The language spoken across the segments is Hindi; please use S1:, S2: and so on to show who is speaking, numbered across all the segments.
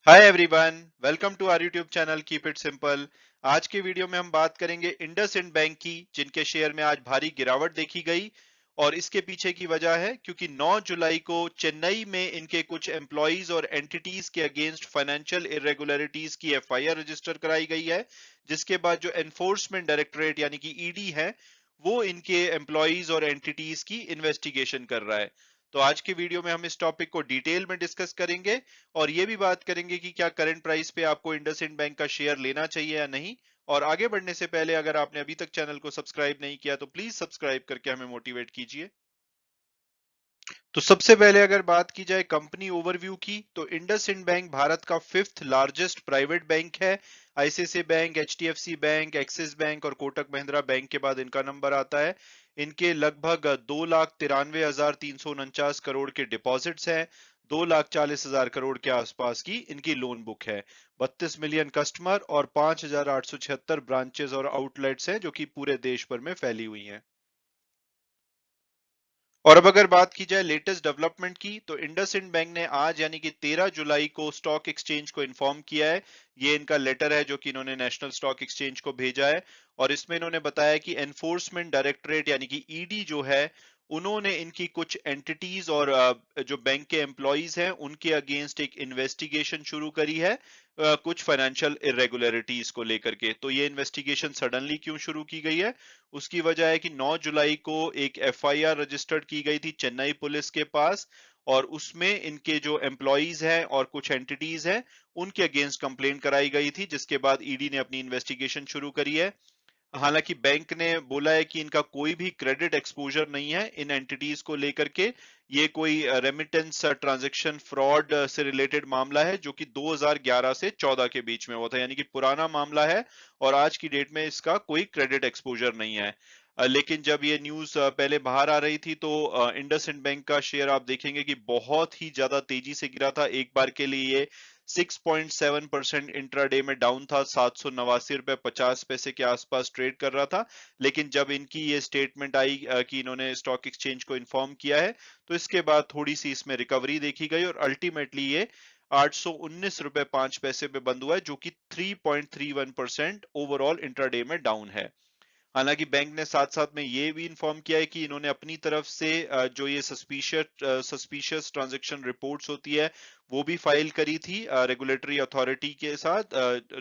S1: Hi everyone, welcome to our YouTube channel keep it simple. आज के वीडियो में हम बात करेंगे इंडसइंड बैंक की, जिनके शेयर में आज भारी गिरावट देखी गई। और इसके पीछे की वजह है क्योंकि 9 जुलाई को चेन्नई में इनके कुछ एम्प्लॉइज और एंटिटीज के अगेंस्ट फाइनेंशियल इरेगुलरिटीज की एफआईआर रजिस्टर कराई गई है, जिसके बाद जो एनफोर्समेंट डायरेक्टरेट यानी कि ईडी है, वो इनके एम्प्लॉइज और एंटिटीज की इन्वेस्टिगेशन कर रहा है। तो आज की वीडियो में हम इस टॉपिक को डिटेल में डिस्कस करेंगे और ये भी बात करेंगे कि क्या करंट प्राइस पे आपको इंडसइंड बैंक का शेयर लेना चाहिए या नहीं। और आगे बढ़ने से पहले अगर आपने अभी तक चैनल को सब्सक्राइब नहीं किया तो प्लीज सब्सक्राइब करके हमें मोटिवेट कीजिए। तो सबसे पहले अगर बात की जाए कंपनी ओवरव्यू की, तो इंडसइंड बैंक भारत का फिफ्थ लार्जेस्ट प्राइवेट बैंक है। ICICI bank, HDFC bank, axis bank और कोटक महिंद्रा बैंक के बाद इनका नंबर आता है। इनके लगभग 2,93,349 करोड़ के डिपॉजिट्स हैं। 2,40,000 करोड़ के आसपास की इनकी लोन बुक है। 32 मिलियन कस्टमर और 5,876 ब्रांचेस और आउटलेट्स हैं जो कि पूरे देश भर में फैली हुई हैं। और अब अगर बात की जाए लेटेस्ट डेवलपमेंट की, तो इंडसइंड बैंक ने आज यानी कि 13 जुलाई को स्टॉक एक्सचेंज को इन्फॉर्म किया है। ये इनका लेटर है जो कि इन्होंने नेशनल स्टॉक एक्सचेंज को भेजा है। और इसमें इन्होंने बताया कि एनफोर्समेंट डायरेक्टरेट यानी कि ईडी जो है, उन्होंने इनकी कुछ एंटिटीज और जो बैंक के एम्प्लॉइज हैं उनके अगेंस्ट एक इन्वेस्टिगेशन शुरू करी है, कुछ फाइनेंशियल इरेगुलरिटीज को लेकर के। तो ये इन्वेस्टिगेशन सडनली क्यों शुरू की गई है, उसकी वजह है कि 9 जुलाई को एक एफआईआर रजिस्टर्ड की गई थी चेन्नई पुलिस के पास। और उसमें इनके जो एम्प्लॉइज हैं और कुछ एंटिटीज हैं उनके अगेंस्ट कंप्लेंट कराई गई थी, जिसके बाद ईडी ने अपनी इन्वेस्टिगेशन शुरू करी है। हालांकि बैंक ने बोला है कि इनका कोई भी क्रेडिट एक्सपोजर नहीं है इन एंटिटीज को लेकर के। ये कोई रेमिटेंस ट्रांजैक्शन फ्रॉड से रिलेटेड मामला है जो कि 2011 से 14 के बीच में हुआ था, यानी कि पुराना मामला है। और आज की डेट में इसका कोई क्रेडिट एक्सपोजर नहीं है। लेकिन जब ये न्यूज पहले बाहर आ रही थी तो इंडसइंड बैंक का शेयर आप देखेंगे कि बहुत ही ज्यादा तेजी से गिरा था। एक बार के लिए ये 6.7% इंट्राडे में डाउन था, 789 रुपए 50 पैसे के आसपास ट्रेड कर रहा था। लेकिन जब इनकी ये स्टेटमेंट आई कि इन्होंने स्टॉक एक्सचेंज को इन्फॉर्म किया है, तो इसके बाद थोड़ी सी इसमें रिकवरी देखी गई और अल्टीमेटली ये 819 रुपए 5 पैसे पे बंद हुआ है, जो कि 3.31% ओवरऑल इंट्राडे में डाउन है। हालांकि बैंक ने साथ साथ में ये भी इन्फॉर्म किया है कि इन्होंने अपनी तरफ से जो ये सस्पिशियस ट्रांजैक्शन रिपोर्ट्स होती है वो भी फाइल करी थी रेगुलेटरी अथॉरिटी के साथ,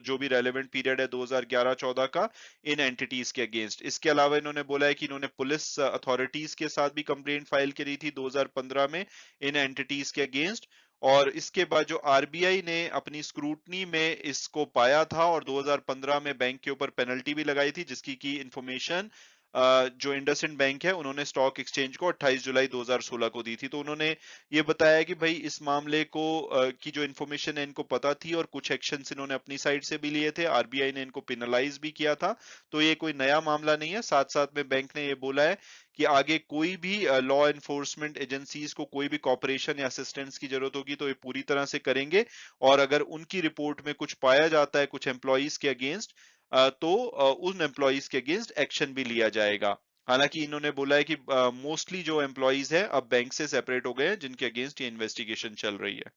S1: जो भी रेलेवेंट पीरियड है 2011-14 का, इन एंटिटीज के अगेंस्ट। इसके अलावा इन्होंने बोला है कि इन्होंने पुलिस अथॉरिटीज के साथ भी कंप्लेंट फाइल करी थी 2015 में इन एंटिटीज के अगेंस्ट। और इसके बाद जो आरबीआई ने अपनी स्क्रूटनी में इसको पाया था और 2015 में बैंक के ऊपर पेनल्टी भी लगाई थी, जिसकी की इंफॉर्मेशन जो इंडसइंड बैंक है उन्होंने स्टॉक एक्सचेंज को 28 जुलाई 2016 को दी थी। तो उन्होंने ये बताया कि भाई इस मामले को की जो इन्फॉर्मेशन है इनको पता थी और कुछ एक्शंस इन्होंने अपनी साइड से भी लिए थे, आरबीआई ने इनको पेनलाइज भी किया था। तो ये कोई नया मामला नहीं है। साथ साथ में बैंक ने ये बोला है कि आगे कोई भी लॉ एनफोर्समेंट एजेंसीज को कोई भी कॉपरेशन या असिस्टेंस की जरूरत होगी तो ये पूरी तरह से करेंगे। और अगर उनकी रिपोर्ट में कुछ पाया जाता है कुछ एम्प्लॉइज के अगेंस्ट, तो उन एम्प्लॉइज के अगेंस्ट एक्शन भी लिया जाएगा। हालांकि इन्होंने बोला है कि मोस्टली जो एम्प्लॉइज हैं अब बैंक से सेपरेट हो गए हैं जिनके अगेंस्ट ये इन्वेस्टिगेशन चल रही है।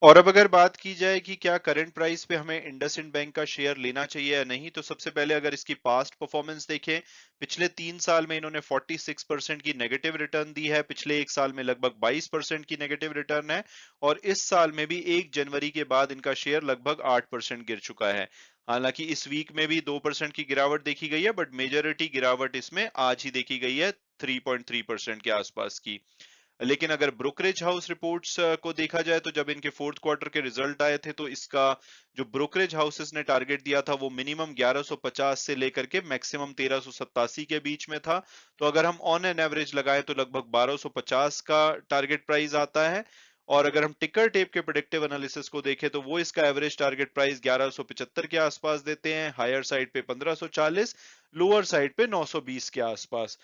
S1: और अब अगर बात की जाए कि क्या करंट प्राइस पे हमें इंडसइंड बैंक का शेयर लेना चाहिए या नहीं, तो सबसे पहले अगर इसकी पास्ट परफॉर्मेंस देखें, पिछले 3 साल में इन्होंने 46% की नेगेटिव रिटर्न दी है, पिछले एक साल में लगभग 22% की नेगेटिव रिटर्न है। और इस साल में भी 1 जनवरी के बाद इनका शेयर लगभग 8% गिर चुका है। हालांकि इस वीक में भी 2% की गिरावट देखी गई है, बट मेजोरिटी गिरावट इसमें आज ही देखी गई है, 3.3% के आसपास की। लेकिन अगर ब्रोकरेज हाउस रिपोर्ट्स को देखा जाए तो जब इनके फोर्थ क्वार्टर के रिजल्ट आए थे तो इसका जो ब्रोकरेज हाउसेस ने टारगेट दिया था वो मिनिमम 1150 से लेकर के मैक्सिमम 1387 के बीच में था। तो अगर हम ऑन एन एवरेज लगाएं तो लगभग 1250 का टारगेट प्राइस आता है। और अगर हम टिकर टेप के प्रेडिक्टिव एनालिसिस को देखें तो वो इसका एवरेज टारगेट प्राइस 1175 के आसपास देते हैं, हायर साइड पे 1540, लोअर साइड पे 920 के आसपास।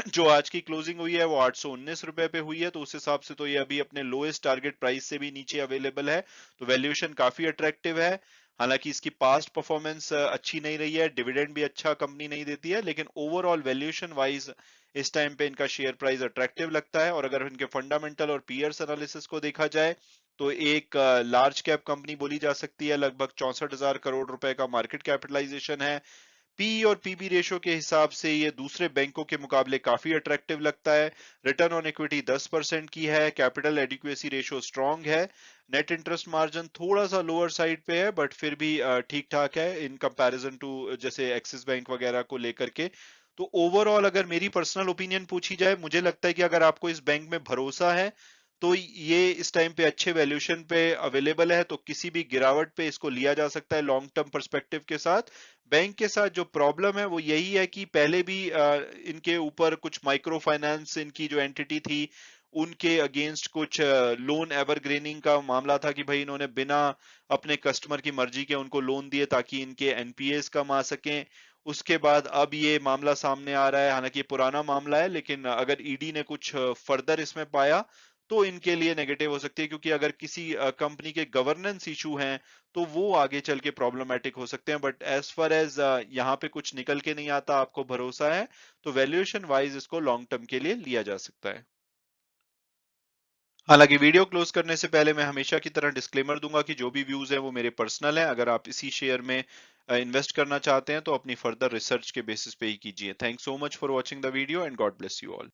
S1: जो आज की क्लोजिंग हुई है वो 819 रुपए पे हुई है, तो उस हिसाब से तो ये अभी अपने लोएस्ट टारगेट प्राइस से भी नीचे अवेलेबल है। तो वैल्यूएशन काफी अट्रैक्टिव है। हालांकि इसकी पास्ट परफॉर्मेंस अच्छी नहीं रही है, डिविडेंड भी अच्छा कंपनी नहीं देती है, लेकिन ओवरऑल वैल्यूएशन वाइज इस टाइम पे इनका शेयर प्राइस अट्रैक्टिव लगता है। और अगर इनके फंडामेंटल और पीयर्स एनालिसिस को देखा जाए तो एक लार्ज कैप कंपनी बोली जा सकती है, लगभग 64,000 करोड़ रुपए का मार्केट कैपिटलाइजेशन है। पी और पीबी रेशो के हिसाब से ये दूसरे बैंकों के मुकाबले काफी अट्रैक्टिव लगता है। रिटर्न ऑन इक्विटी 10% की है, कैपिटल एडिक्वेसी रेशो स्ट्रांग है, नेट इंटरेस्ट मार्जिन थोड़ा सा लोअर साइड पे है बट फिर भी ठीक ठाक है इन कंपैरिजन टू जैसे एक्सिस बैंक वगैरह को लेकर के। तो ओवरऑल अगर मेरी पर्सनल ओपिनियन पूछी जाए, मुझे लगता है कि अगर आपको इस बैंक में भरोसा है तो ये इस टाइम पे अच्छे वैल्यूएशन पे अवेलेबल है, तो किसी भी गिरावट पे इसको लिया जा सकता है लॉन्ग टर्म पर्सपेक्टिव के साथ। बैंक के साथ जो प्रॉब्लम है वो यही है कि पहले भी इनके ऊपर कुछ माइक्रो फाइनेंस इनकी जो एंटिटी थी उनके अगेंस्ट कुछ लोन एवरग्रेनिंग का मामला था कि भाई इन्होंने बिना अपने कस्टमर की मर्जी के उनको लोन दिए ताकि इनके एनपीएस कम आ सकें। उसके बाद अब ये मामला सामने आ रहा है, हालांकि ये पुराना मामला है, लेकिन अगर ईडी ने कुछ फर्दर इसमें पाया तो इनके लिए नेगेटिव हो सकती है, क्योंकि अगर किसी कंपनी के गवर्नेंस इशू हैं तो वो आगे चल के प्रॉब्लमेटिक हो सकते हैं। बट एज फार एज यहाँ पे कुछ निकल के नहीं आता, आपको भरोसा है, तो वैल्यूएशन वाइज इसको लॉन्ग टर्म के लिए लिया जा सकता है। हालांकि वीडियो क्लोज करने से पहले मैं हमेशा की तरह डिस्क्लेमर दूंगा कि जो भी व्यूज हैं वो मेरे पर्सनल हैं। अगर आप इसी शेयर में इन्वेस्ट करना चाहते हैं तो अपनी फर्दर रिसर्च के बेसिस पे ही कीजिए। Thanks so much for watching the video and God bless you all.